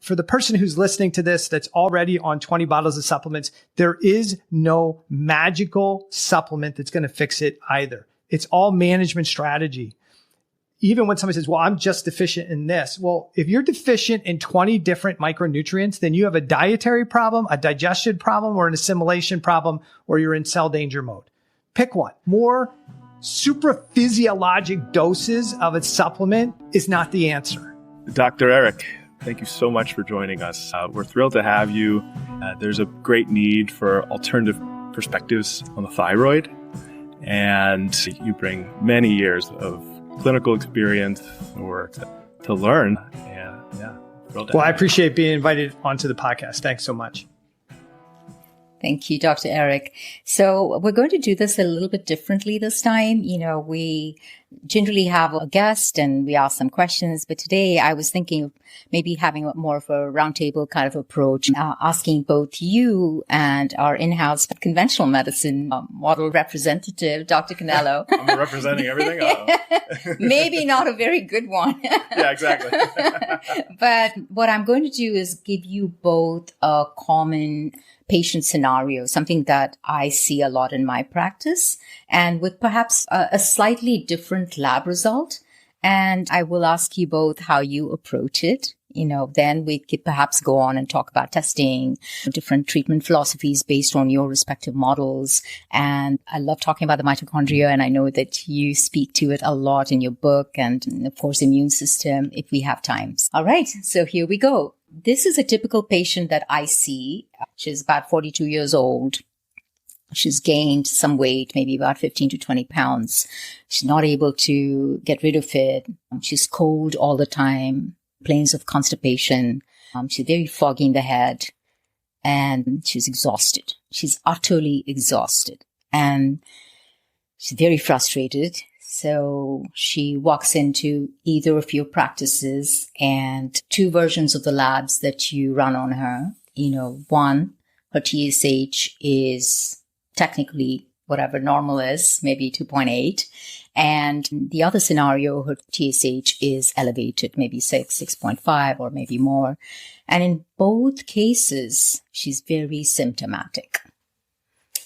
for the person who's listening to this that's already on 20 bottles of supplements, there is no magical supplement that's going to fix it either. It's all management strategy. Even when somebody says, well, I'm just deficient in this. Well, if you're deficient in 20 different micronutrients, then you have a dietary problem, a digestion problem, or an assimilation problem, or you're in cell danger mode. Pick one. More supraphysiologic doses of a supplement is not the answer. Dr. Eric, thank you so much for joining us. We're thrilled to have you. There's a great need for alternative perspectives on the thyroid, and you bring many years of clinical experience or to learn. And well, I appreciate being invited onto the podcast. Thanks so much. Thank you, Dr. Eric. So we're going to do this a little bit differently this time. We generally have a guest and we ask some questions, but today I was thinking of maybe having more of a roundtable kind of approach, asking both you and our in-house conventional medicine model representative, Dr. Canelo. I'm representing everything. Maybe not a very good one. Yeah, exactly. But what I'm going to do is give you both a common patient scenario, something that I see a lot in my practice, and with perhaps a slightly different lab result. And I will ask you both how you approach it. Then we could perhaps go on and talk about testing, different treatment philosophies based on your respective models. And I love talking about the mitochondria, and I know that you speak to it a lot in your book, and of course, immune system, if we have time. All right, so here we go. This is a typical patient that I see. She's about 42 years old. She's gained some weight, maybe about 15 to 20 pounds. She's not able to get rid of it. She's cold all the time, complains of constipation. She's very foggy in the head, and she's exhausted. She's utterly exhausted, and she's very frustrated. So she walks into either of your practices and two versions of the labs that you run on her. One, her TSH is technically whatever normal is, maybe 2.8. And the other scenario, her TSH is elevated, maybe 6.5, or maybe more. And in both cases, she's very symptomatic.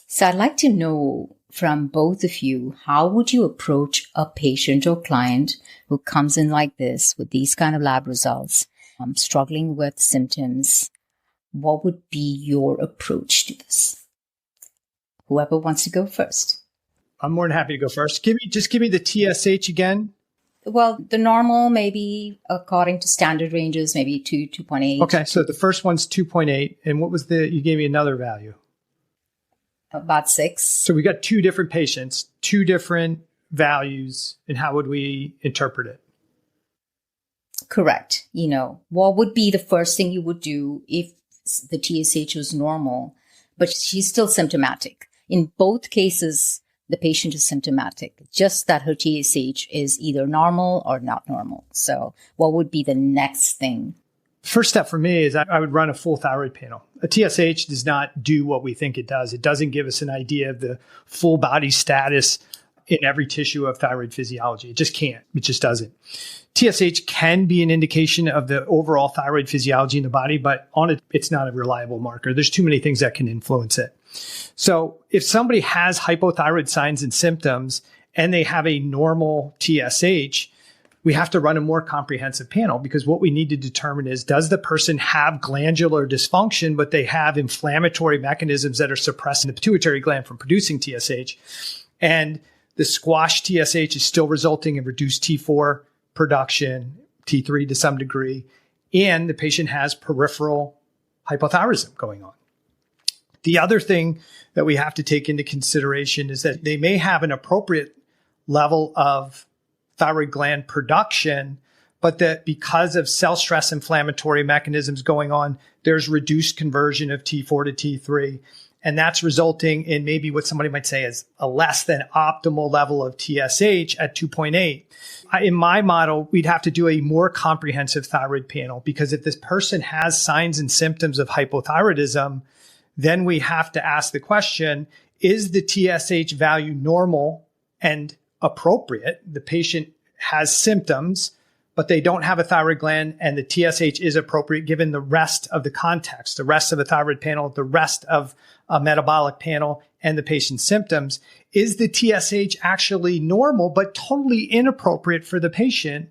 So I'd like to know from both of you, how would you approach a patient or client who comes in like this with these kind of lab results, struggling with symptoms? What would be your approach to this? Whoever wants to go first. I'm more than happy to go first. Just give me the TSH again. Well, the normal, maybe according to standard ranges, maybe 2.8. Okay, so the first one's 2.8. And what was you gave me another value? About 6. So we got two different patients, two different values, and how would we interpret it? Correct. What would be the first thing you would do if the TSH was normal, but she's still symptomatic? In both cases, the patient is symptomatic, just that her TSH is either normal or not normal. So what would be the next thing? First step for me is I would run a full thyroid panel. A TSH does not do what we think it does. It doesn't give us an idea of the full body status in every tissue of thyroid physiology. It just can't. It just doesn't. TSH can be an indication of the overall thyroid physiology in the body, but it's not a reliable marker. There's too many things that can influence it. So if somebody has hypothyroid signs and symptoms and they have a normal TSH, we have to run a more comprehensive panel, because what we need to determine is, does the person have glandular dysfunction, but they have inflammatory mechanisms that are suppressing the pituitary gland from producing TSH? And the squashed TSH is still resulting in reduced T4 production, T3 to some degree, and the patient has peripheral hypothyroidism going on. The other thing that we have to take into consideration is that they may have an appropriate level of thyroid gland production, but that because of cell stress inflammatory mechanisms going on, there's reduced conversion of T4 to T3. And that's resulting in maybe what somebody might say is a less than optimal level of TSH at 2.8. In my model, we'd have to do a more comprehensive thyroid panel, because if this person has signs and symptoms of hypothyroidism, then we have to ask the question, is the TSH value normal and appropriate? The patient has symptoms, but they don't have a thyroid gland, and the TSH is appropriate given the rest of the context, the rest of the thyroid panel, the rest of a metabolic panel, and the patient's symptoms, is the TSH actually normal but totally inappropriate for the patient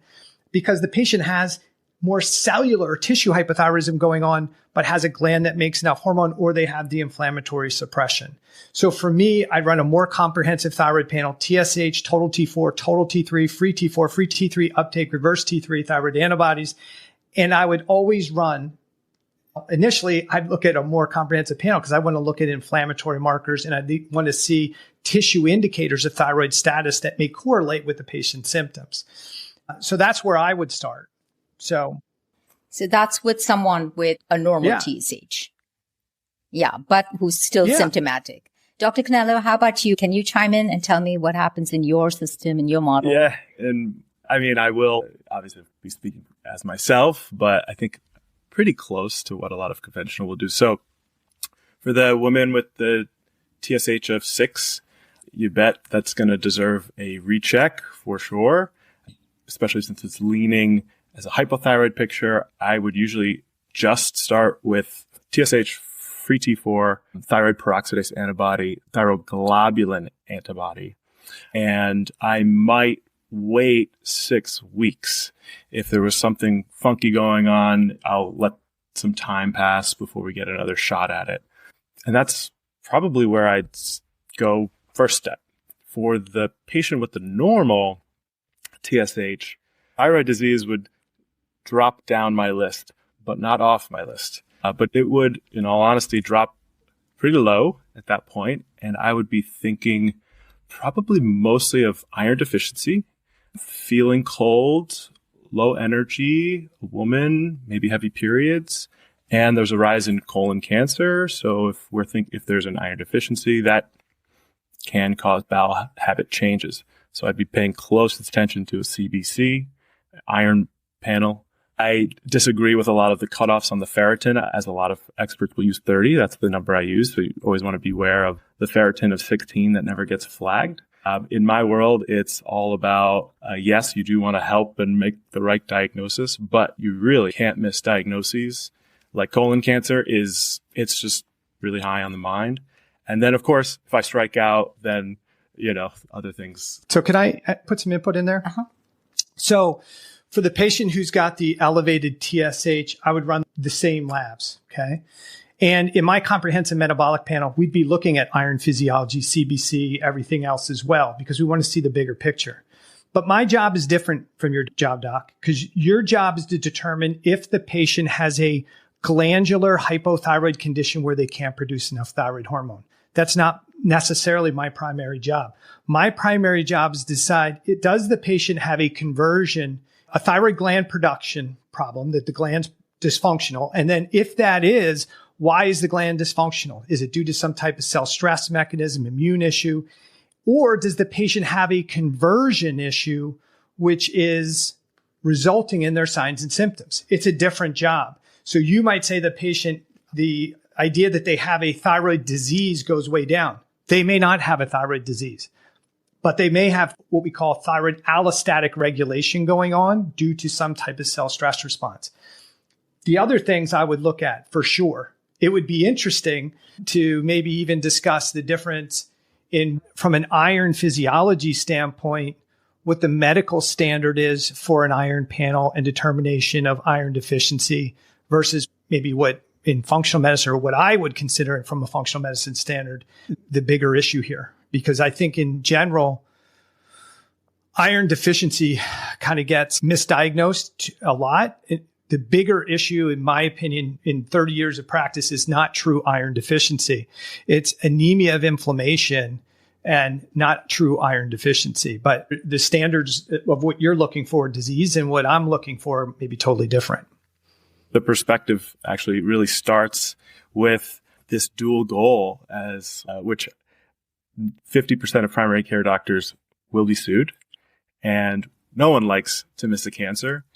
because the patient has more cellular tissue hypothyroidism going on, but has a gland that makes enough hormone, or they have the inflammatory suppression. So for me, I'd run a more comprehensive thyroid panel, TSH, total T4, total T3, free T4, free T3 uptake, reverse T3 thyroid antibodies. And I would always run, initially, I'd look at a more comprehensive panel because I want to look at inflammatory markers and I want to see tissue indicators of thyroid status that may correlate with the patient's symptoms. So that's where I would start. So that's with someone with a normal TSH. Yeah, but who's still symptomatic. Dr. Canelo, how about you? Can you chime in and tell me what happens in your system, in your model? Yeah. And I mean, I will obviously be speaking as myself, but I think pretty close to what a lot of conventional will do. So for the woman with the TSH of 6, you bet that's going to deserve a recheck for sure, especially since it's leaning as a hypothyroid picture. I would usually just start with TSH, free T4, thyroid peroxidase antibody, thyroglobulin antibody. And I might wait 6 weeks. If there was something funky going on, I'll let some time pass before we get another shot at it. And that's probably where I'd go first step. For the patient with the normal TSH, thyroid disease would drop down my list, but not off my list. But it would, in all honesty, drop pretty low at that point. And I would be thinking probably mostly of iron deficiency, feeling cold, low energy, a woman, maybe heavy periods. And there's a rise in colon cancer. So if there's an iron deficiency, that can cause bowel habit changes. So I'd be paying close attention to a CBC, iron panel. I disagree with a lot of the cutoffs on the ferritin, as a lot of experts will use 30. That's the number I use. So you always want to beware of the ferritin of 16 that never gets flagged. In my world, it's all about, yes, you do want to help and make the right diagnosis, but you really can't miss diagnoses. Like colon cancer it's just really high on the mind. And then, of course, if I strike out, then, other things. So can I put some input in there? Uh-huh. So for the patient who's got the elevated TSH, I would run the same labs, okay? And in my comprehensive metabolic panel, we'd be looking at iron physiology, CBC, everything else as well, because we want to see the bigger picture. But my job is different from your job, doc, because your job is to determine if the patient has a glandular hypothyroid condition where they can't produce enough thyroid hormone. That's not necessarily my primary job. My primary job is to decide, does the patient have a conversion, a thyroid gland production problem, that the gland's dysfunctional? And then if that is, why is the gland dysfunctional? Is it due to some type of cell stress mechanism, immune issue? Or does the patient have a conversion issue, which is resulting in their signs and symptoms? It's a different job. So you might say the patient, the idea that they have a thyroid disease goes way down. They may not have a thyroid disease, but they may have what we call thyroid allostatic regulation going on due to some type of cell stress response. The other things I would look at for sure, it would be interesting to maybe even discuss the difference from an iron physiology standpoint, what the medical standard is for an iron panel and determination of iron deficiency versus maybe what in functional medicine, or what I would consider from a functional medicine standard, the bigger issue here. Because I think in general, iron deficiency kind of gets misdiagnosed a lot. The bigger issue, in my opinion, in 30 years of practice is not true iron deficiency. It's anemia of inflammation and not true iron deficiency. But the standards of what you're looking for disease and what I'm looking for may be totally different. The perspective actually really starts with this dual goal, as which 50% of primary care doctors will be sued, and no one likes to miss a cancer.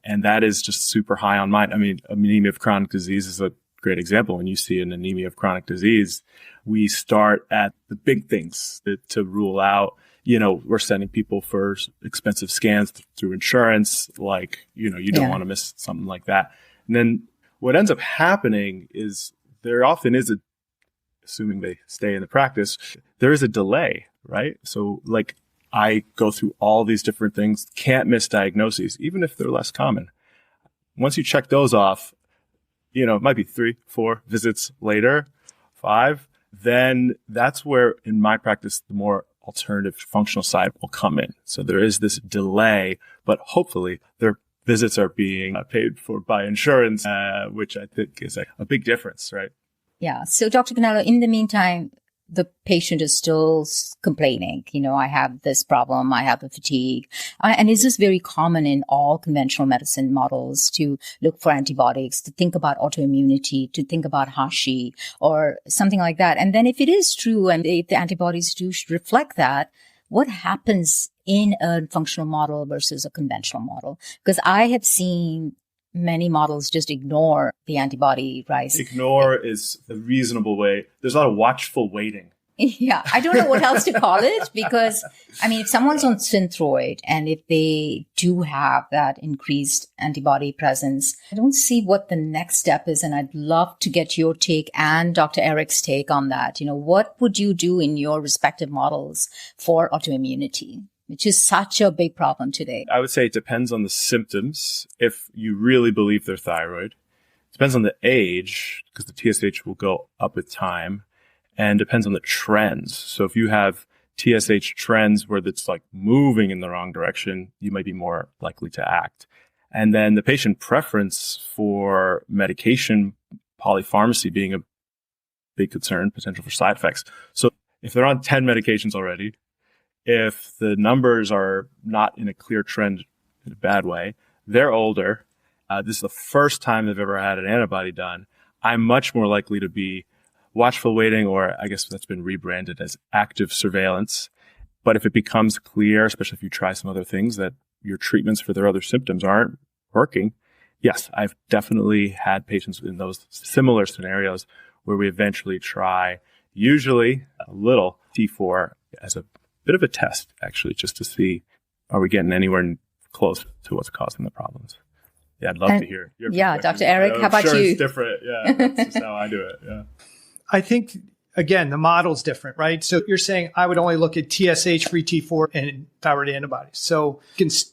And that is just super high on mine. I mean, anemia of chronic disease is a great example. When you see an anemia of chronic disease, we start at the big things to rule out we're sending people for expensive scans through insurance. Like, you don't want to miss something like that. And then what ends up happening is there often is assuming they stay in the practice, there is a delay, right? So like I go through all these different things, can't miss diagnoses, even if they're less common. Once you check those off, it might be 3, 4 visits later, 5, then that's where in my practice, the more alternative functional side will come in. So there is this delay, but hopefully their visits are being paid for by insurance, which I think is a big difference, right? Yeah. So Dr. Canelo, in the meantime, the patient is still complaining. I have this problem. I have the fatigue. And is this very common in all conventional medicine models to look for antibiotics, to think about autoimmunity, to think about Hashi or something like that? And then if it is true and if the antibodies do reflect that, what happens in a functional model versus a conventional model? Because I have seen many models just ignore the antibody rise. Ignore is a reasonable way. There's a lot of watchful waiting. Yeah. I don't know what else to call it because, if someone's on Synthroid and if they do have that increased antibody presence, I don't see what the next step is. And I'd love to get your take and Dr. Eric's take on that. What would you do in your respective models for autoimmunity, which is such a big problem today? I would say it depends on the symptoms. If you really believe they're thyroid, it depends on the age because the TSH will go up with time, and depends on the trends. So if you have TSH trends where it's like moving in the wrong direction, you might be more likely to act. And then the patient preference for medication, polypharmacy being a big concern, potential for side effects. So if they're on 10 medications already, if the numbers are not in a clear trend in a bad way, they're older, this is the first time they've ever had an antibody done, I'm much more likely to be watchful waiting, or I guess that's been rebranded as active surveillance. But if it becomes clear, especially if you try some other things, that your treatments for their other symptoms aren't working, yes, I've definitely had patients in those similar scenarios where we eventually try, usually a little T4 as a bit of a test, actually, just to see, are we getting anywhere close to what's causing the problems? Yeah, I'd love to hear your perspective. Dr. Eric, how about you? It's different. Yeah, that's just how I do it. Yeah. I think, again, the model's different, right? So you're saying I would only look at TSH, free T4, and thyroid antibodies. So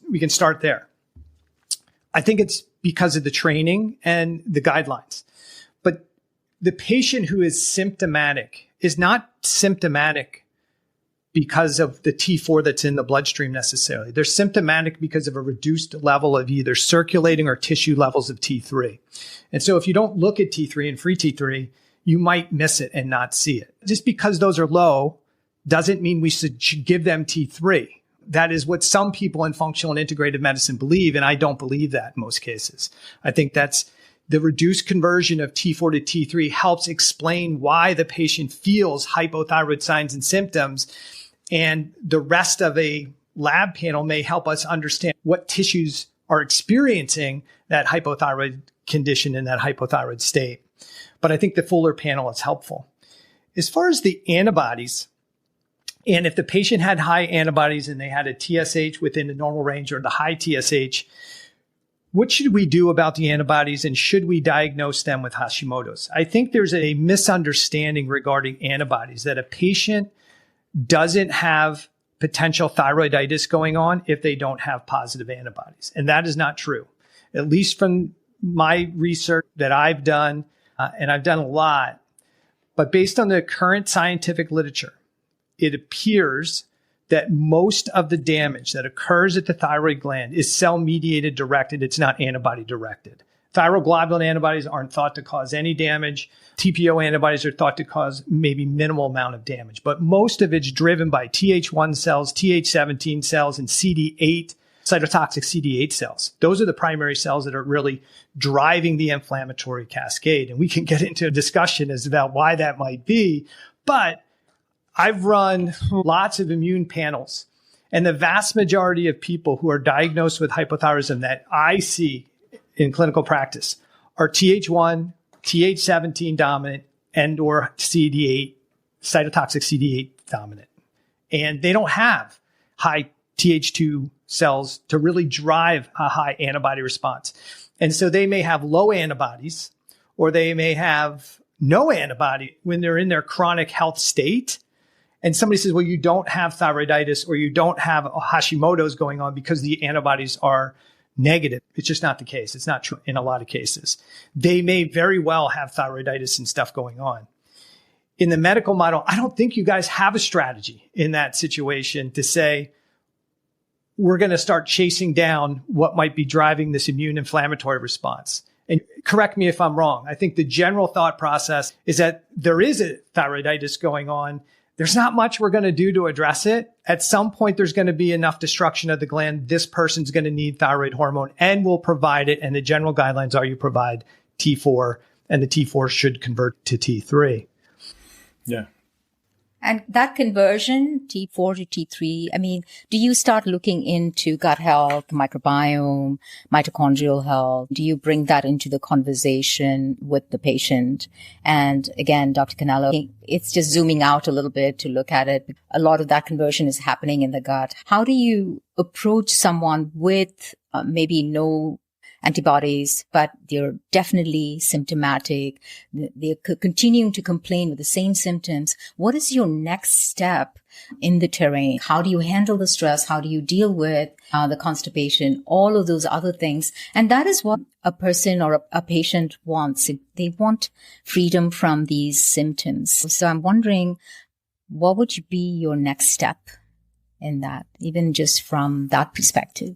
we can start there. I think it's because of the training and the guidelines. But the patient who is symptomatic is not symptomatic because of the T4 that's in the bloodstream necessarily. They're symptomatic because of a reduced level of either circulating or tissue levels of T3. And so if you don't look at T3 and free T3, you might miss it and not see it. Just because those are low doesn't mean we should give them T3. That is what some people in functional and integrative medicine believe, and I don't believe that in most cases. I think that's the reduced conversion of T4 to T3 helps explain why the patient feels hypothyroid signs and symptoms, and the rest of a lab panel may help us understand what tissues are experiencing that hypothyroid condition in that hypothyroid state. But I think the fuller panel is helpful. As far as the antibodies, and if the patient had high antibodies and they had a TSH within the normal range or the high TSH, what should we do about the antibodies and should we diagnose them with Hashimoto's? I think there's a misunderstanding regarding antibodies that a patient doesn't have potential thyroiditis going on if they don't have positive antibodies. And that is not true. At least from my research that I've done, and I've done a lot, but based on the current scientific literature, it appears that most of the damage that occurs at the thyroid gland is cell-mediated directed. It's not antibody-directed. Thyroglobulin antibodies aren't thought to cause any damage. TPO antibodies are thought to cause maybe minimal amount of damage, but most of it's driven by Th1 cells, Th17 cells, and CD8, cytotoxic CD8 cells. Those are the primary cells that are really driving the inflammatory cascade. And we can get into a discussion as about why that might be, but I've run lots of immune panels, and the vast majority of people who are diagnosed with hypothyroidism that I see in clinical practice are Th1, Th17 dominant, and or CD8, cytotoxic CD8 dominant. and they don't have high Th2 cells to really drive a high antibody response. And so they may have low antibodies, or they may have no antibody when they're in their chronic health state. And somebody says, well, you don't have thyroiditis or you don't have Hashimoto's going on because the antibodies are negative. It's just not the case. It's not true in a lot of cases. They may very well have thyroiditis and stuff going on. In the medical model, I don't think you guys have a strategy in that situation to say, we're going to start chasing down what might be driving this immune inflammatory response. And correct me if I'm wrong. I think the general thought process is that there is a thyroiditis going on. There's not much we're going to do to address it. At some point, there's going to be enough destruction of the gland. This person's going to need thyroid hormone, and we'll provide it. And the general guidelines are you provide T4, and the T4 should convert to T3. Yeah. And that conversion, T4 to T3, I mean, do you start looking into gut health, microbiome, mitochondrial health? Do you bring that into the conversation with the patient? And again, Dr. Canelo, it's just zooming out a little bit to look at it. A lot of that conversion is happening in the gut. How do you approach someone with maybe no antibodies, but they're definitely symptomatic? They're continuing to complain with the same symptoms. What is your next step in the terrain? How do you handle the stress? How do you deal with the constipation? All of those other things. And that is what a person or a patient wants. They want freedom from these symptoms. So I'm wondering, what would be your next step in that, even just from that perspective?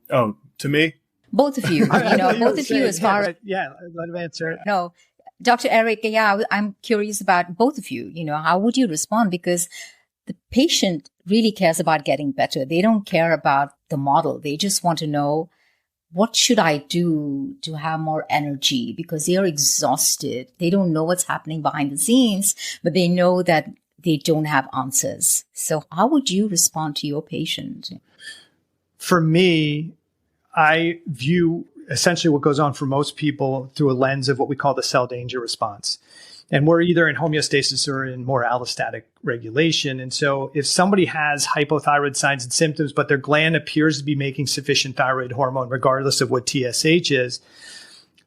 Oh, to me? Both of you, both of you as far as... Yeah, let him answer it. No, Dr. Eric, I'm curious about both of you. How would you respond? Because the patient really cares about getting better. They don't care about the model. They just want to know, what should I do to have more energy? Because they are exhausted. They don't know what's happening behind the scenes, but they know that they don't have answers. So how would you respond to your patient? For me, I view essentially what goes on for most people through a lens of what we call the cell danger response. And we're either in homeostasis or in more allostatic regulation. And so if somebody has hypothyroid signs and symptoms, but their gland appears to be making sufficient thyroid hormone, regardless of what TSH is,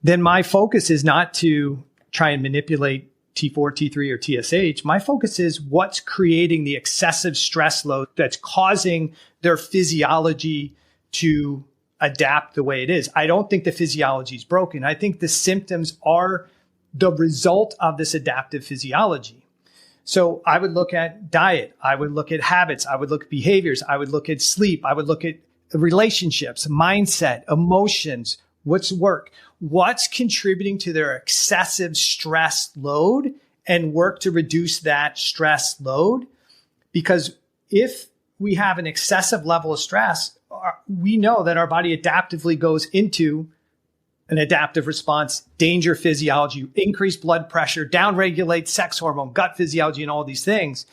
then my focus is not to try and manipulate T4, T3, or TSH. My focus is what's creating the excessive stress load that's causing their physiology to adapt the way it is. I don't think the physiology is broken. I think the symptoms are the result of this adaptive physiology. So I would look at diet. I would look at habits. I would look at behaviors. I would look at sleep. I would look at relationships, mindset, emotions, what's work, what's contributing to their excessive stress load, and work to reduce that stress load. Because if we have an excessive level of stress, we know that our body adaptively goes into an adaptive response, danger physiology, increased blood pressure, downregulate sex hormone, gut physiology, and all these things.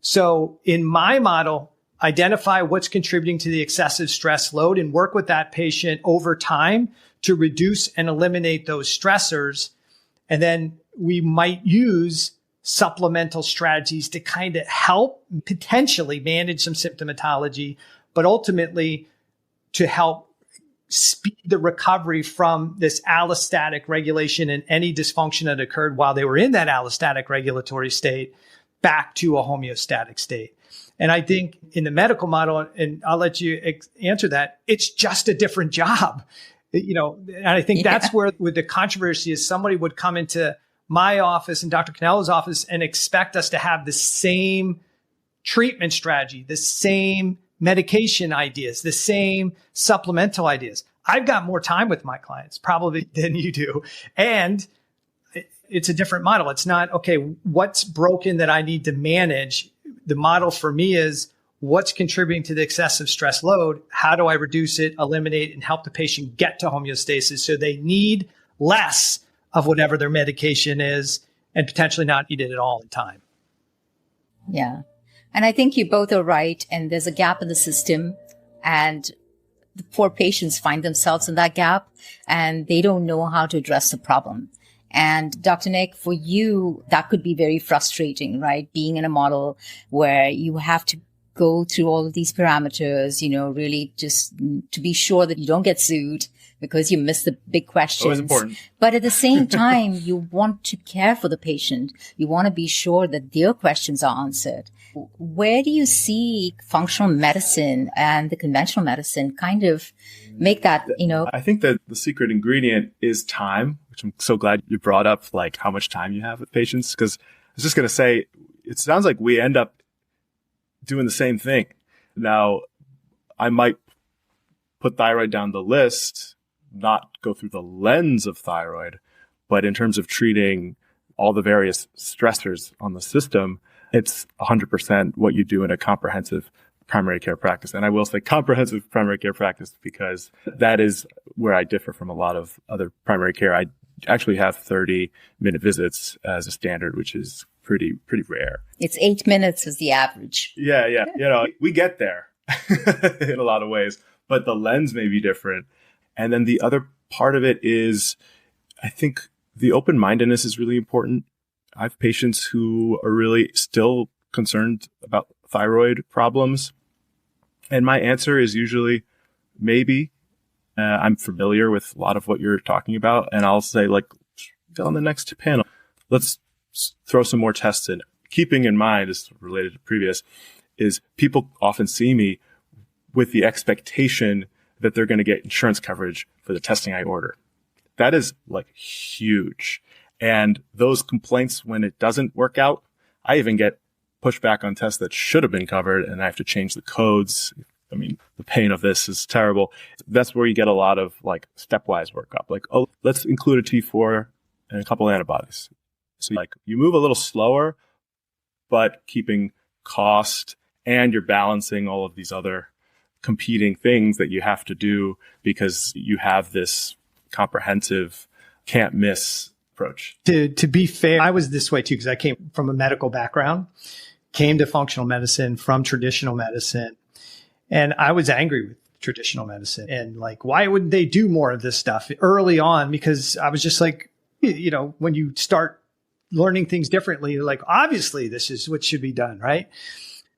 So in my model, identify what's contributing to the excessive stress load and work with that patient over time to reduce and eliminate those stressors. And then we might use supplemental strategies to kind of help potentially manage some symptomatology, but ultimately to help speed the recovery from this allostatic regulation and any dysfunction that occurred while they were in that allostatic regulatory state back to a homeostatic state. And I think in the medical model, and I'll let you answer that, it's just a different job. And I think that's where with the controversy is somebody would come into my office and Dr. Canelo's office and expect us to have the same treatment strategy, the same medication ideas, the same supplemental ideas. I've got more time with my clients probably than you do. And it's a different model. It's not, okay, what's broken that I need to manage? The model for me is what's contributing to the excessive stress load? How do I reduce it, eliminate, and help the patient get to homeostasis so they need less of whatever their medication is and potentially not need it at all in time? Yeah. And I think you both are right. And there's a gap in the system, and the poor patients find themselves in that gap and they don't know how to address the problem. And Dr. Nick, for you, that could be very frustrating, right? Being in a model where you have to go through all of these parameters, really just to be sure that you don't get sued because you missed the big questions. Always important. But at the same time, you want to care for the patient. You want to be sure that their questions are answered. Where do you see functional medicine and the conventional medicine kind of make that, I think that the secret ingredient is time, which I'm so glad you brought up, like how much time you have with patients. Because I was just going to say, it sounds like we end up doing the same thing. Now, I might put thyroid down the list, not go through the lens of thyroid, but in terms of treating all the various stressors on the system, it's 100% what you do in a comprehensive primary care practice. And I will say comprehensive primary care practice because that is where I differ from a lot of other primary care. I actually have 30-minute visits as a standard, which is pretty rare. It's 8 minutes is the average. Yeah. We get there in a lot of ways, but the lens may be different. And then the other part of it is, I think the open-mindedness is really important. I have patients who are really still concerned about thyroid problems. And my answer is usually maybe. I'm familiar with a lot of what you're talking about. And I'll say, like, on the next panel, let's throw some more tests in. Keeping in mind, is related to previous, is people often see me with the expectation that they're going to get insurance coverage for the testing I order. That is like huge. And those complaints, when it doesn't work out, I even get pushback on tests that should have been covered and I have to change the codes. I mean, the pain of this is terrible. That's where you get a lot of like stepwise workup. Like, oh, let's include a T4 and a couple antibodies. So like you move a little slower, but keeping cost, and you're balancing all of these other competing things that you have to do because you have this comprehensive can't miss approach. To be fair, I was this way too, because I came from a medical background, came to functional medicine from traditional medicine. And I was angry with traditional medicine and like, why wouldn't they do more of this stuff early on? Because I was just like, when you start learning things differently, you're like, obviously this is what should be done, right?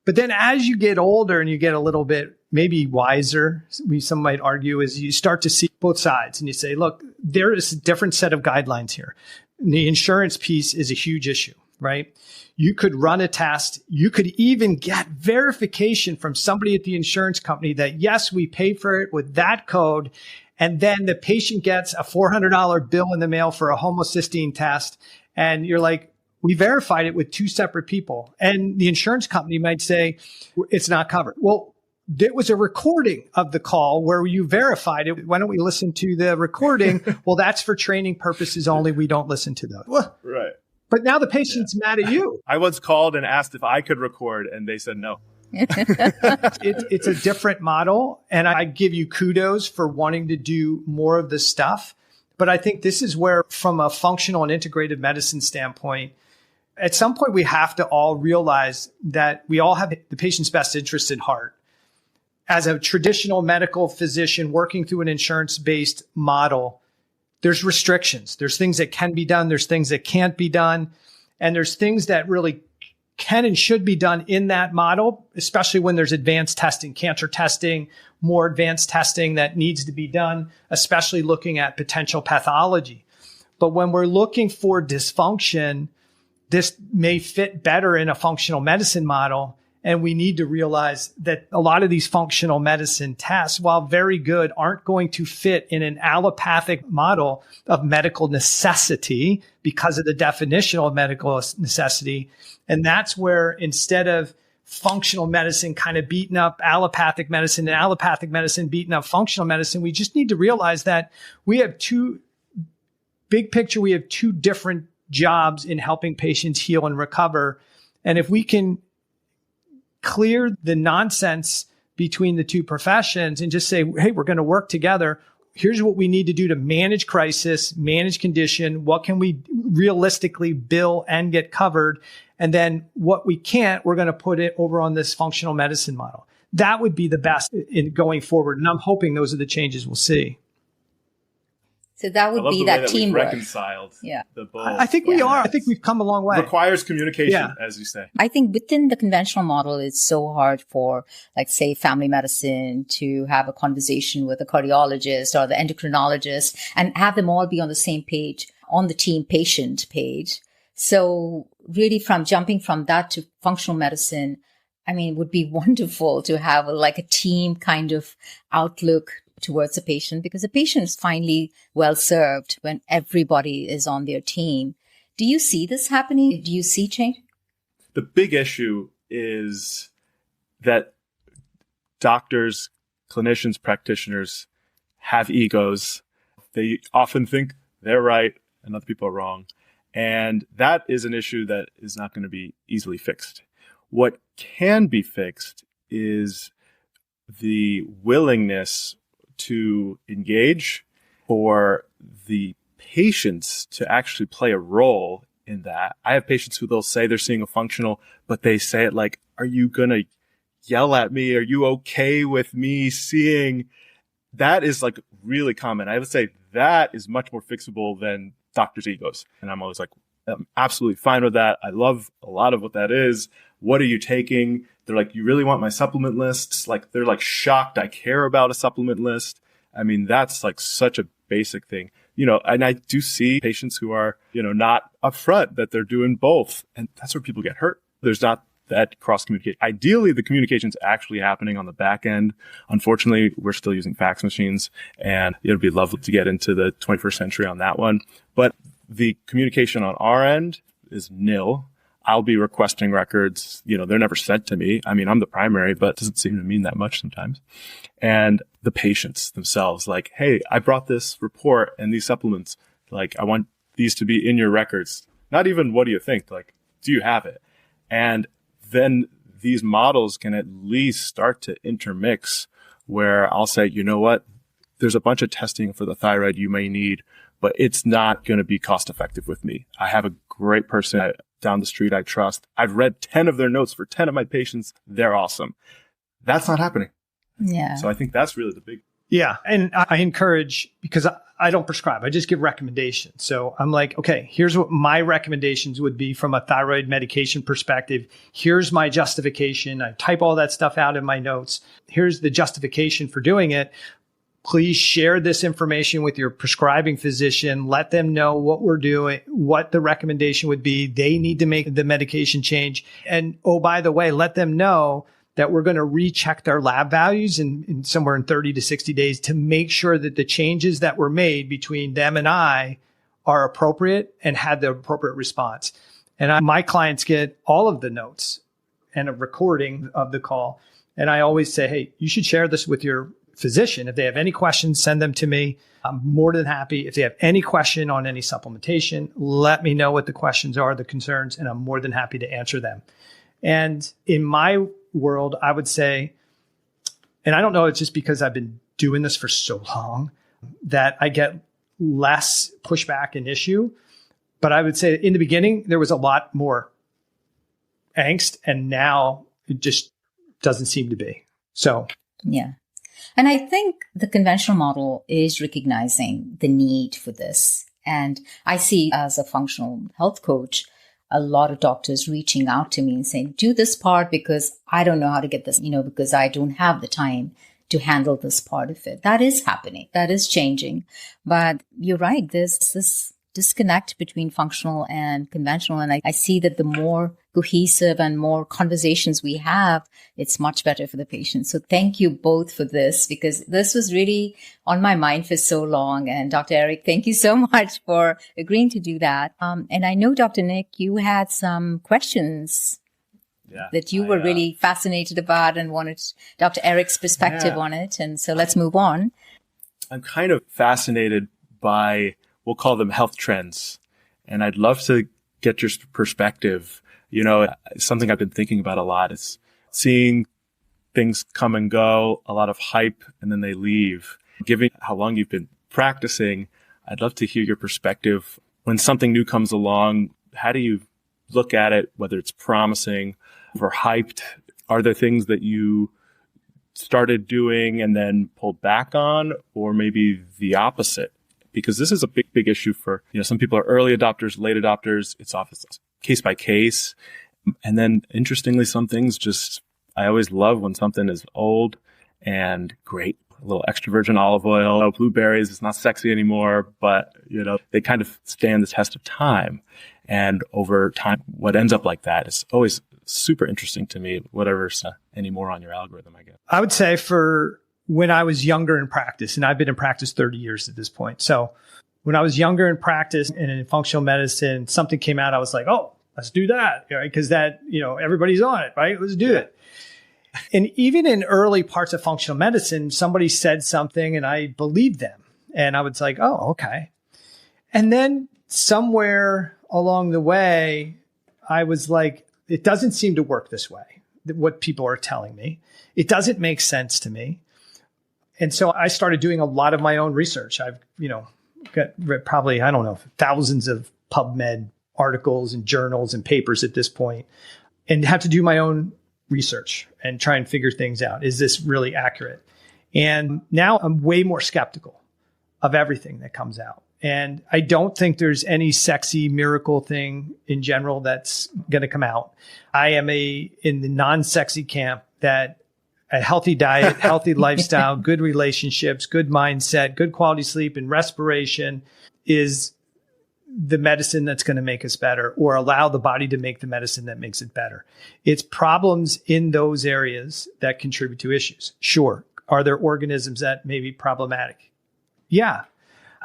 But then as you get older and you get a little bit maybe wiser, some might argue, is you start to see both sides and you say, look, there is a different set of guidelines here. And the insurance piece is a huge issue, right? You could run a test. You could even get verification from somebody at the insurance company that, yes, we pay for it with that code. And then the patient gets a $400 bill in the mail for a homocysteine test. And you're like, we verified it with two separate people. And the insurance company might say, it's not covered. Well, there was a recording of the call where you verified it. Why don't we listen to the recording? Well, that's for training purposes only. We don't listen to those. Well, right. But now the patient's mad at you. I once called and asked if I could record, and they said no. It's a different model. And I give you kudos for wanting to do more of this stuff. But I think this is where, from a functional and integrative medicine standpoint, at some point we have to all realize that we all have the patient's best interest at heart. As a traditional medical physician working through an insurance-based model, there's restrictions. There's things that can be done. There's things that can't be done. And there's things that really can and should be done in that model, especially when there's advanced testing, cancer testing, more advanced testing that needs to be done, especially looking at potential pathology. But when we're looking for dysfunction, this may fit better in a functional medicine model. And we need to realize that a lot of these functional medicine tests, while very good, aren't going to fit in an allopathic model of medical necessity because of the definition of medical necessity. And that's where, instead of functional medicine kind of beating up allopathic medicine and allopathic medicine beating up functional medicine, we just need to realize that we have big picture, we have two different jobs in helping patients heal and recover. And if we can clear the nonsense between the two professions and just say, hey, we're going to work together. Here's what we need to do to manage crisis, manage condition. What can we realistically bill and get covered? And then what we can't, we're going to put it over on this functional medicine model. That would be the best in going forward. And I'm hoping those are the changes we'll see. So that would be that teamwork. Reconciled the both. I think we are. I think we've come a long way. Requires communication, as you say. I think within the conventional model, it's so hard for, like, say, family medicine to have a conversation with a cardiologist or the endocrinologist and have them all be on the same page, on the team patient page. So really jumping from that to functional medicine, I mean, it would be wonderful to have like a team kind of outlook towards the patient, because the patient is finally well served when everybody is on their team. Do you see this happening? Do you see change? The big issue is that doctors, clinicians, practitioners have egos. They often think they're right and other people are wrong. And that is an issue that is not going to be easily fixed. What can be fixed is the willingness to engage, for the patients to actually play a role in that. I have patients who they'll say they're seeing a functional, but they say it like, are you going to yell at me? Are you okay with me seeing? That is like really common. I would say that is much more fixable than doctors' egos. And I'm always like, I'm absolutely fine with that. I love a lot of what that is. What are you taking? They're like, you really want my supplement lists? Like, they're like shocked I care about a supplement list. I mean, that's like such a basic thing, and I do see patients who are, not upfront that they're doing both. And that's where people get hurt. There's not that cross communication. Ideally, the communication's actually happening on the back end. Unfortunately, we're still using fax machines, and it would be lovely to get into the 21st century on that one. But the communication on our end is nil. I'll be requesting records, they're never sent to me. I mean, I'm the primary, but it doesn't seem to mean that much sometimes. And the patients themselves, like, hey, I brought this report and these supplements, like, I want these to be in your records. Not even, what do you think? Like, do you have it? And then these models can at least start to intermix, where I'll say, you know what? There's a bunch of testing for the thyroid you may need, but it's not going to be cost effective with me. I have a great person down the street I trust. I've read 10 of their notes for 10 of my patients. They're awesome. That's not happening. Yeah. So I think that's really the big. Yeah. And I encourage, because I don't prescribe, I just give recommendations. So I'm like, okay, here's what my recommendations would be from a thyroid medication perspective. Here's my justification. I type all that stuff out in my notes. Here's the justification for doing it. Please share this information with your prescribing physician. Let them know what we're doing, what the recommendation would be. They need to make the medication change. And oh, by the way, let them know that we're going to recheck their lab values in somewhere in 30 to 60 days to make sure that the changes that were made between them and I are appropriate and had the appropriate response. And my clients get all of the notes and a recording of the call. And I always say, hey, you should share this with your physician. If they have any questions, send them to me. I'm more than happy. If they have any question on any supplementation, let me know what the questions are, the concerns, and I'm more than happy to answer them. And in my world, I would say, and I don't know, it's just because I've been doing this for so long that I get less pushback and issue. But I would say in the beginning, there was a lot more angst, and now it just doesn't seem to be. So, yeah. And I think the conventional model is recognizing the need for this. And I see, as a functional health coach, a lot of doctors reaching out to me and saying, do this part because I don't know how to get this, because I don't have the time to handle this part of it. That is happening. That is changing. But you're right. There's this disconnect between functional and conventional. And I see that the more cohesive and more conversations we have, it's much better for the patient. So thank you both for this, because this was really on my mind for so long. And Dr. Eric, thank you so much for agreeing to do that. And I know, Dr. Nick, you had some questions that you were really fascinated about and wanted Dr. Eric's perspective on it. And so let's move on. I'm kind of fascinated by, we'll call them health trends. And I'd love to get your perspective. Something I've been thinking about a lot is seeing things come and go, a lot of hype, and then they leave. Given how long you've been practicing, I'd love to hear your perspective. When something new comes along, how do you look at it, whether it's promising or hyped? Are there things that you started doing and then pulled back on, or maybe the opposite? because this is a big, big issue for, some people are early adopters, late adopters. It's often case by case. And then interestingly, some things I always love when something is old and great. A little extra virgin olive oil, blueberries, it's not sexy anymore, but, they kind of stand the test of time. And over time, what ends up like that is always super interesting to me, whatever's any more on your algorithm, I guess. I would say for when I was younger in practice, and I've been in practice 30 years at this point. So when I was younger in practice and in functional medicine, something came out, I was like, oh, let's do that, because that, everybody's on it, right? Let's do it. And even in early parts of functional medicine, somebody said something and I believed them. And I was like, oh, okay. And then somewhere along the way, I was like, it doesn't seem to work this way, what people are telling me. It doesn't make sense to me. And so I started doing a lot of my own research. I've, got probably, I don't know, thousands of PubMed articles and journals and papers at this point, and have to do my own research and try and figure things out. Is this really accurate? And now I'm way more skeptical of everything that comes out. And I don't think there's any sexy miracle thing in general that's going to come out. I am in the non-sexy camp that a healthy diet, healthy lifestyle, good relationships, good mindset, good quality sleep, and respiration is the medicine that's going to make us better, or allow the body to make the medicine that makes it better. It's problems in those areas that contribute to issues. Sure. Are there organisms that may be problematic? Yeah.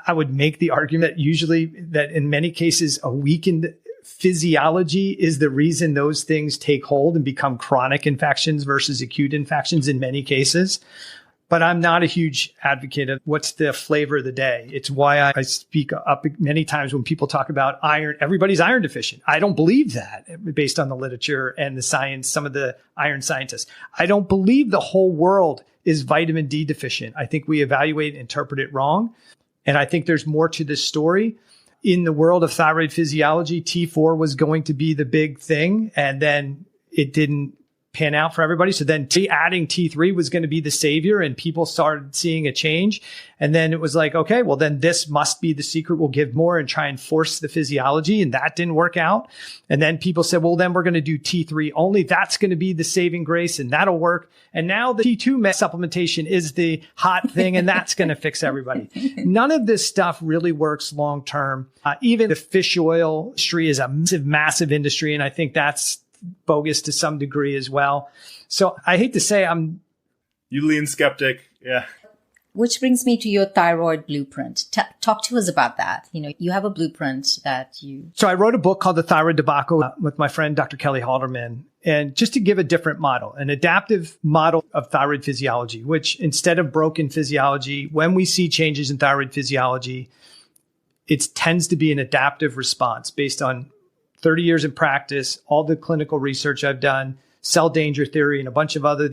I would make the argument that in many cases, a weakened physiology is the reason those things take hold and become chronic infections versus acute infections in many cases. But I'm not a huge advocate of what's the flavor of the day. It's why I speak up many times when people talk about iron. Everybody's iron deficient. I don't believe that based on the literature and the science, some of the iron scientists. I don't believe the whole world is vitamin D deficient. I think we evaluate and interpret it wrong. And I think there's more to this story. In the world of thyroid physiology, T4 was going to be the big thing, and then it didn't pan out for everybody. So then adding T3 was going to be the savior, and people started seeing a change. And then it was like, okay, well, then this must be the secret. We'll give more and try and force the physiology. And that didn't work out. And then people said, well, then we're going to do T3 only. That's going to be the saving grace, and that'll work. And now the T2 supplementation is the hot thing, and that's going to fix everybody. None of this stuff really works long term. Even the fish oil industry is a massive, massive industry. And I think that's bogus to some degree as well. So I hate to say You lean skeptic. Yeah. Which brings me to your thyroid blueprint. Talk to us about that. You have a blueprint that you... So I wrote a book called The Thyroid Debacle with my friend, Dr. Kelly Halderman. And just to give a different model, an adaptive model of thyroid physiology, which instead of broken physiology, when we see changes in thyroid physiology, it tends to be an adaptive response based on 30 years in practice, all the clinical research I've done, cell danger theory, and a bunch of other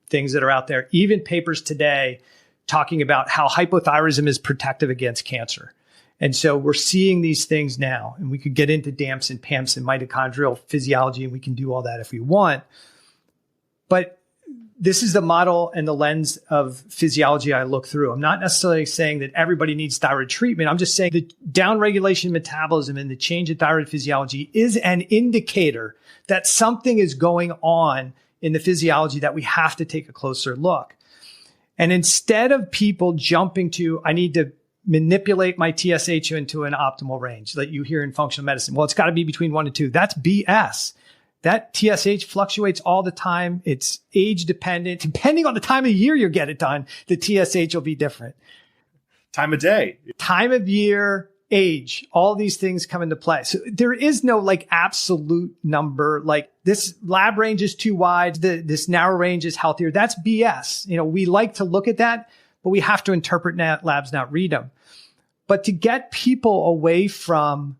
things that are out there, even papers today talking about how hypothyroidism is protective against cancer. And so we're seeing these things now, and we could get into DAMPs and PAMPs and mitochondrial physiology, and we can do all that if we want. But this is the model and the lens of physiology I look through. I'm not necessarily saying that everybody needs thyroid treatment. I'm just saying the downregulation of metabolism and the change in thyroid physiology is an indicator that something is going on in the physiology that we have to take a closer look. And instead of people jumping to, I need to manipulate my TSH into an optimal range that you hear in functional medicine. Well, it's got to be between 1 and 2. That's BS. That TSH fluctuates all the time. It's age dependent. Depending on the time of year you get it done, the TSH will be different. Time of day. Time of year, age, all these things come into play. So there is no absolute number, like this lab range is too wide, this narrow range is healthier. That's BS. We like to look at that, but we have to interpret labs, not read them. But to get people away from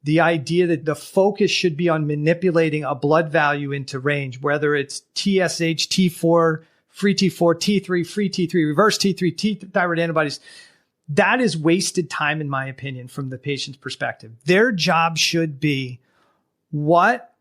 the idea that the focus should be on manipulating a blood value into range, whether it's TSH, T4, free T4, T3, free T3, reverse T3, thyroid antibodies, that is wasted time, in my opinion, from the patient's perspective. Their job should be, what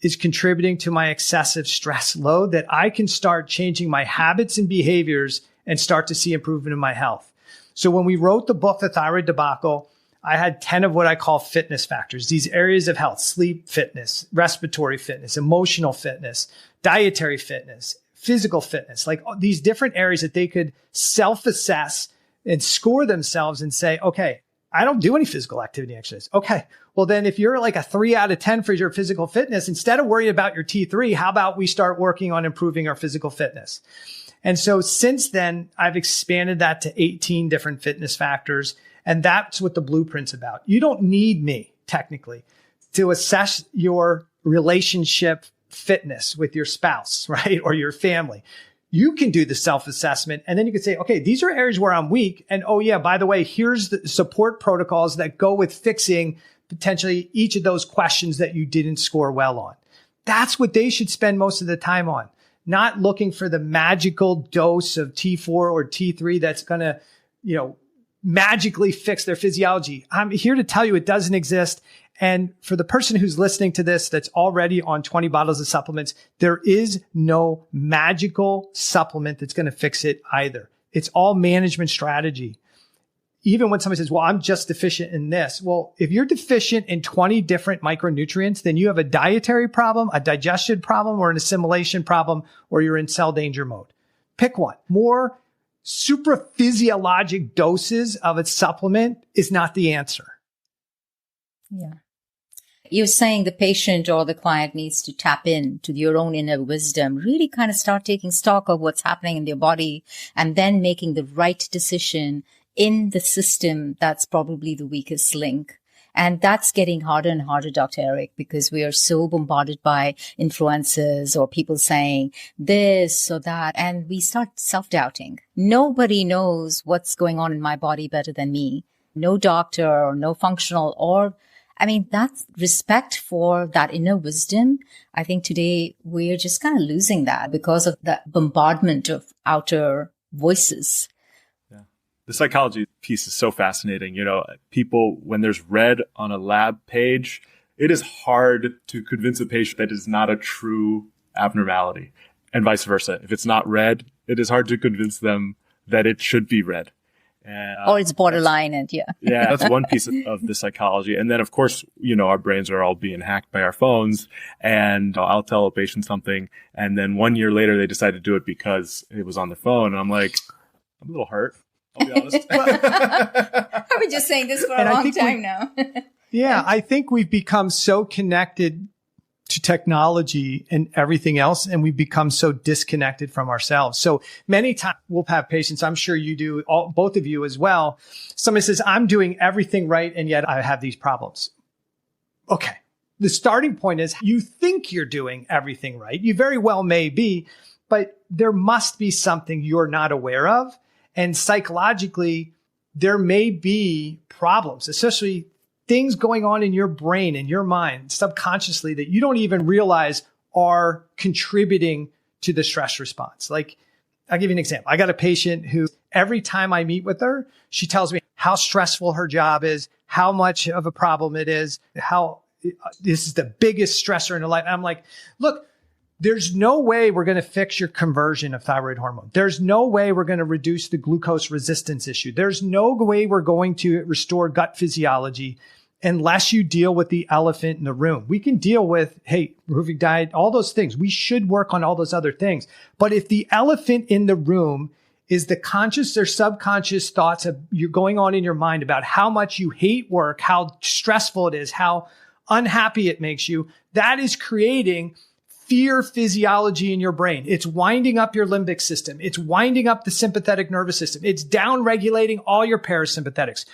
is contributing to my excessive stress load that I can start changing my habits and behaviors and start to see improvement in my health. So when we wrote the book, The Thyroid Debacle, I had 10 of what I call fitness factors, these areas of health: sleep fitness, respiratory fitness, emotional fitness, dietary fitness, physical fitness, like these different areas that they could self-assess and score themselves and say, okay, I don't do any physical activity exercise. Okay, well then if you're like a 3 out of 10 for your physical fitness, instead of worrying about your T3, how about we start working on improving our physical fitness? And so since then, I've expanded that to 18 different fitness factors. And that's what the blueprint's about. You don't need me, technically, to assess your relationship fitness with your spouse, right? Or your family. You can do the self-assessment, and then you can say, okay, these are areas where I'm weak. And oh yeah, by the way, here's the support protocols that go with fixing potentially each of those questions that you didn't score well on. That's what they should spend most of the time on, not looking for the magical dose of T4 or T3 that's going to, magically fix their physiology. I'm here to tell you it doesn't exist. And for the person who's listening to this that's already on 20 bottles of supplements, there is no magical supplement that's going to fix it either. It's all management strategy. Even when somebody says, well, I'm just deficient in this. Well, if you're deficient in 20 different micronutrients, then you have a dietary problem, a digestion problem, or an assimilation problem, or you're in cell danger mode. Pick one. More supraphysiologic doses of a supplement is not the answer. Yeah. You're saying the patient or the client needs to tap into your own inner wisdom, really kind of start taking stock of what's happening in their body, and then making the right decision in the system that's probably the weakest link. And that's getting harder and harder, Dr. Eric, because we are so bombarded by influencers or people saying this or that, and we start self-doubting. Nobody knows what's going on in my body better than me. No doctor or no functional that's respect for that inner wisdom. I think today we're just kind of losing that because of the bombardment of outer voices. The psychology piece is so fascinating. People, when there's red on a lab page, it is hard to convince a patient that it is not a true abnormality, and vice versa. If it's not red, it is hard to convince them that it should be red. Or it's borderline, yeah, that's one piece of the psychology. And then, of course, our brains are all being hacked by our phones. And I'll tell a patient something, and then 1 year later, they decide to do it because it was on the phone. And I'm like, I'm a little hurt. I'll be honest. I've been just saying this for a long time now. I think we've become so connected to technology and everything else, and we've become so disconnected from ourselves. So many times we'll have patients, I'm sure you do, both of you as well. Somebody says, I'm doing everything right, and yet I have these problems. Okay. The starting point is you think you're doing everything right. You very well may be, but there must be something you're not aware of. And psychologically, there may be problems, especially things going on in your brain and your mind subconsciously that you don't even realize are contributing to the stress response. Like, I'll give you an example. I got a patient who every time I meet with her, she tells me how stressful her job is, how much of a problem it is, how this is the biggest stressor in her life. And I'm like, look, there's no way we're going to fix your conversion of thyroid hormone. There's no way we're going to reduce the glucose resistance issue. There's no way we're going to restore gut physiology unless you deal with the elephant in the room. We can deal with, roofing diet, all those things. We should work on all those other things. But if the elephant in the room is the conscious or subconscious thoughts of you're going on in your mind about how much you hate work, how stressful it is, how unhappy it makes you, that is creating fear physiology in your brain. It's winding up your limbic system. It's winding up the sympathetic nervous system. It's down regulating all your parasympathetics.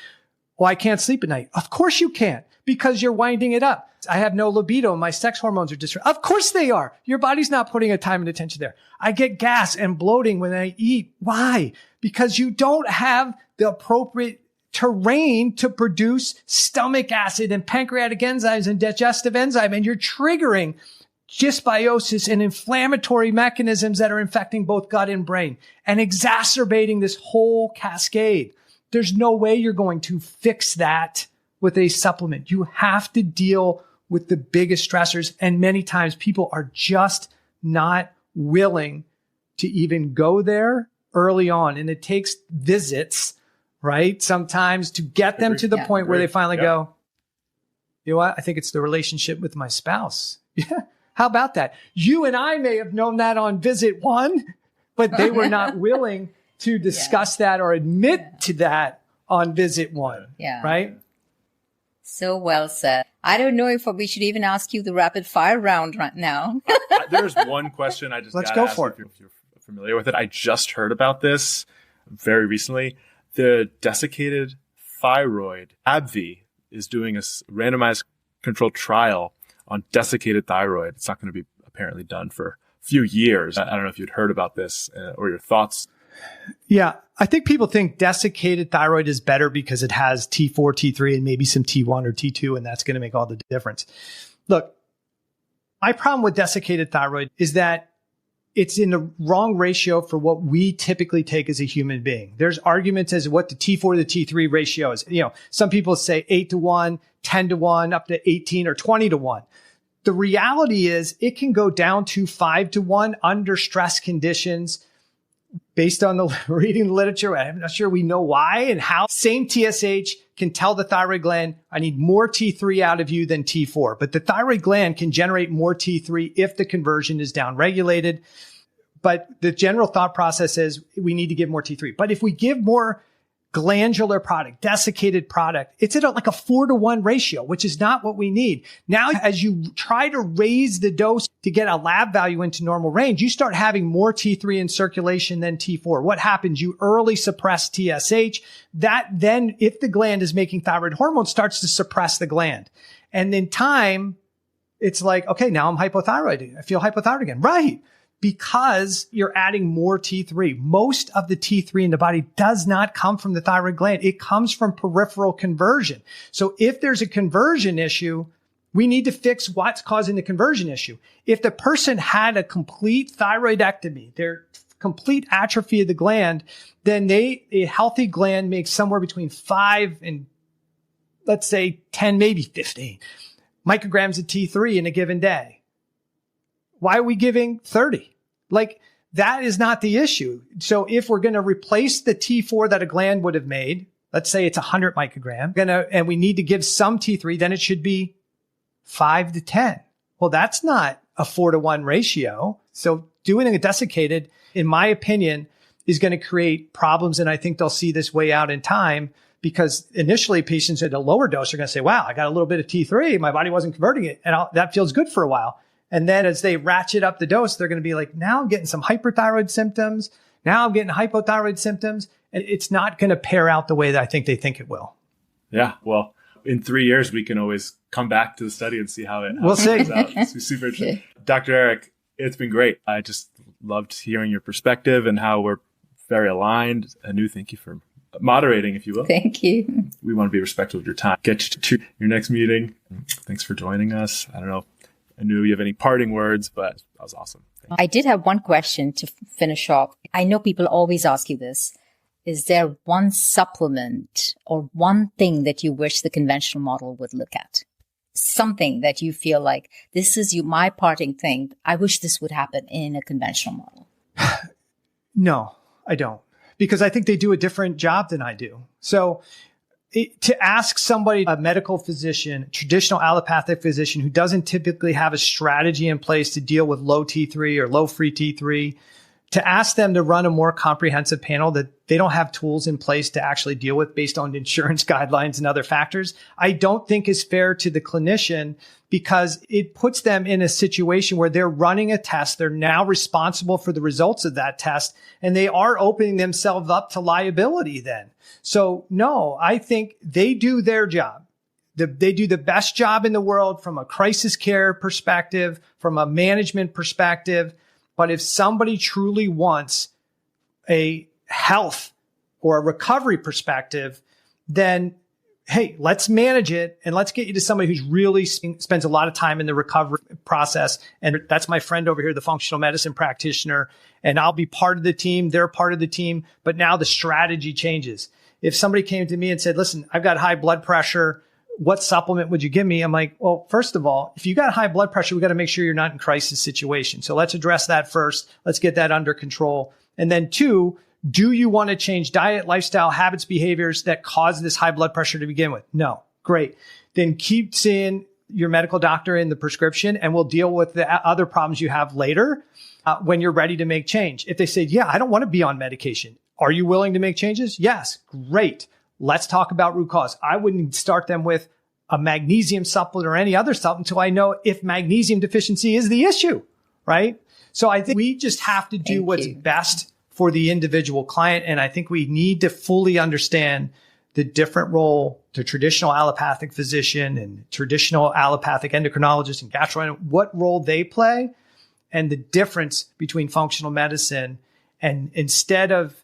Well, I can't sleep at night. Of course you can't, because you're winding it up. I have no libido. My sex hormones are dysfunctional. Of course they are. Your body's not putting a time and attention there. I get gas and bloating when I eat. Why? Because you don't have the appropriate terrain to produce stomach acid and pancreatic enzymes and digestive enzyme, and you're triggering dysbiosis and inflammatory mechanisms that are infecting both gut and brain and exacerbating this whole cascade. There's no way you're going to fix that with a supplement. You have to deal with the biggest stressors. And many times people are just not willing to even go there early on. And it takes visits right? Sometimes to get them to the point where they finally go, you know what? I think it's the relationship with my spouse. Yeah. How about that? You and I may have known that on visit 1, but they were not willing to discuss that or admit to that on visit 1. Yeah. Right? So well said. I don't know if we should even ask you the rapid fire round right now. There's one question I just Let's gotta go ask for if you're familiar with it. I just heard about this very recently. The desiccated thyroid, AbbVie, is doing a randomized controlled trial on desiccated thyroid. It's not going to be apparently done for a few years. I don't know if you'd heard about this or your thoughts. Yeah. I think people think desiccated thyroid is better because it has T4, T3, and maybe some T1 or T2, and that's going to make all the difference. Look, my problem with desiccated thyroid is that it's in the wrong ratio for what we typically take as a human being. There's arguments as to what the T4 to T3 ratio is. Some people say 8-1, 10-1, up to 18 or 20-1. The reality is it can go down to 5-1 under stress conditions based on the reading the literature. I'm not sure we know why and how. Same TSH can tell the thyroid gland, I need more T3 out of you than T4. But the thyroid gland can generate more T3 if the conversion is downregulated. But the general thought process is we need to give more T3. But if we give more glandular product, desiccated product, it's at like a 4-1 ratio, which is not what we need. Now, as you try to raise the dose to get a lab value into normal range, you start having more T3 in circulation than T4. What happens? You early suppress TSH. That then, if the gland is making thyroid hormone, starts to suppress the gland. And in time, it's like, okay, now I'm hypothyroid. I feel hypothyroid again. Right. Because you're adding more T3. Most of the T3 in the body does not come from the thyroid gland. It comes from peripheral conversion. So if there's a conversion issue, we need to fix what's causing the conversion issue. If the person had a complete thyroidectomy, their complete atrophy of the gland, then a healthy gland makes somewhere between 5 and, let's say, 10, maybe 15 micrograms of T3 in a given day. Why are we giving 30? Like, that is not the issue. So if we're going to replace the T4 that a gland would have made, let's say it's 100 microgram, and we need to give some T3, then it should be 5 to 10. Well, that's not a 4-1 ratio. So doing a desiccated, in my opinion, is going to create problems. And I think they'll see this way out in time, because initially patients at a lower dose are going to say, wow, I got a little bit of T3. My body wasn't converting it. And that feels good for a while. And then as they ratchet up the dose, they're going to be like, now I'm getting some hyperthyroid symptoms. Now I'm getting hypothyroid symptoms. And it's not going to pair out the way that I think they think it will. Yeah. Well, in 3 years, we can always come back to the study and see how it we'll see. Plays out. It's super interesting. Dr. Eric, it's been great. I just loved hearing your perspective and how we're very aligned. Anu, thank you for moderating, if you will. Thank you. We want to be respectful of your time. Get you to your next meeting. Thanks for joining us. I don't know, Anu, you have any parting words, but that was awesome. I did have one question to finish off. I know people always ask you this. Is there one supplement or one thing that you wish the conventional model would look at? Something that you feel like, this is my parting thing. I wish this would happen in a conventional model. No, I don't. Because I think they do a different job than I do. So to ask somebody, a medical physician, traditional allopathic physician who doesn't typically have a strategy in place to deal with low T3 or low free T3, to ask them to run a more comprehensive panel that they don't have tools in place to actually deal with based on insurance guidelines and other factors, I don't think is fair to the clinician, because it puts them in a situation where they're running a test. They're now responsible for the results of that test, and they are opening themselves up to liability then. So no, I think they do their job. They do the best job in the world from a crisis care perspective, from a management perspective. But if somebody truly wants a health or a recovery perspective, then, hey, let's manage it and let's get you to somebody who's really spends a lot of time in the recovery process. And that's my friend over here, the functional medicine practitioner. And I'll be part of the team. They're part of the team. But now the strategy changes. If somebody came to me and said, listen, I've got high blood pressure, what supplement would you give me? I'm like, well, first of all, if you got high blood pressure, we got to make sure you're not in crisis situation. So let's address that first. Let's get that under control. And then 2, Do you want to change diet, lifestyle, habits, behaviors that cause this high blood pressure to begin with? No. Great. Then keep seeing your medical doctor in the prescription, and we'll deal with the other problems you have later when you're ready to make change. If they say, yeah, I don't want to be on medication. Are you willing to make changes? Yes. Great. Let's talk about root cause. I wouldn't start them with a magnesium supplement or any other supplement until I know if magnesium deficiency is the issue, right? So I think we just have to do what's best for the individual client. And I think we need to fully understand the different role the traditional allopathic physician and traditional allopathic endocrinologist and gastroenterologist, what role they play and the difference between functional medicine. And instead of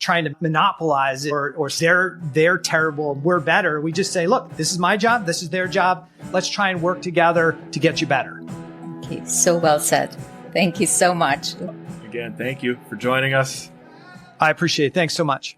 trying to monopolize it or they're terrible, we're better, we just say, look, this is my job, this is their job. Let's try and work together to get you better. Okay, so well said. Thank you so much. Again, thank you for joining us. I appreciate it. Thanks so much.